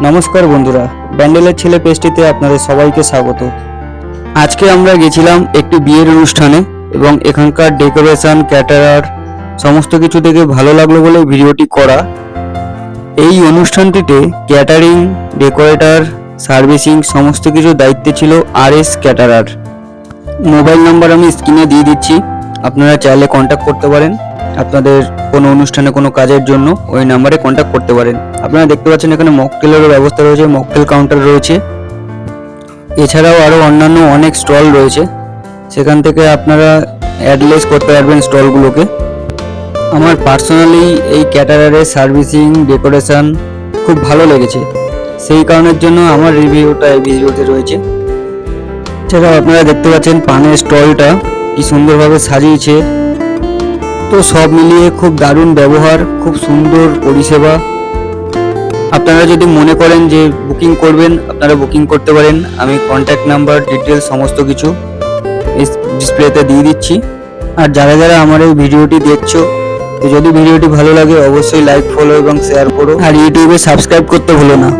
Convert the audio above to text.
নমস্কার বন্ধুরা, ব্যান্ডেলের ছেলে পেজটিতে আপনাদের সবাইকে স্বাগত। আজকে আমরা গেছিলাম একটি বিয়ের অনুষ্ঠানে এবং এখানকার ডেকোরেশন, ক্যাটারার সমস্ত কিছু দেখে ভালো লাগলো বলে ভিডিওটি করা। এই অনুষ্ঠানটিতে ক্যাটারিং, ডেকোরেটর, সার্ভিসিং সমস্ত কিছু দায়িত্বে ছিল RS ক্যাটারার। মোবাইল নাম্বার আমি স্ক্রিনে দিয়ে দিচ্ছি, আপনারা চাইলে কন্ট্যাক্ট করতে পারেন। আপনাদের কোনো অনুষ্ঠানে কোনো কাজের জন্য ওই নাম্বারে কন্ট্যাক্ট করতে পারেন। আপনারা দেখতে পাচ্ছেন এখানে মকটেলেরও ব্যবস্থা রয়েছে, মকটেল কাউন্টার রয়েছে। এছাড়াও আরও অন্যান্য অনেক স্টল রয়েছে, সেখান থেকে আপনারা অ্যাড্রেস করতে পারবেন স্টলগুলোকে। আমার পার্সোনালি এই ক্যাটারারের সার্ভিসিং, ডেকোরেশন খুব ভালো লেগেছে, সেই কারণের জন্য আমার রিভিউটা এই ভিডিওতে রয়েছে। এছাড়াও আপনারা দেখতে পাচ্ছেন পানের স্টলটা কি সুন্দরভাবে সাজিয়েছে। তো সব মিলিয়ে খুব দারুণ ব্যবহার, খুব সুন্দর পরিষেবা। আপনারা যদি মনে করেন যে বুকিং করবেন, আপনারা বুকিং করতে পারেন। আমি কন্ট্যাক্ট নাম্বার, ডিটেলস সমস্ত কিছু এই ডিসপ্লেতে দিয়ে দিচ্ছি। আর যারা যারা আমার এই ভিডিওটি দেখছো, তো যদি ভিডিওটি ভালো লাগে অবশ্যই লাইক, ফলো এবং শেয়ার করো। আর ইউটিউবে সাবস্ক্রাইব করতে ভুলো না।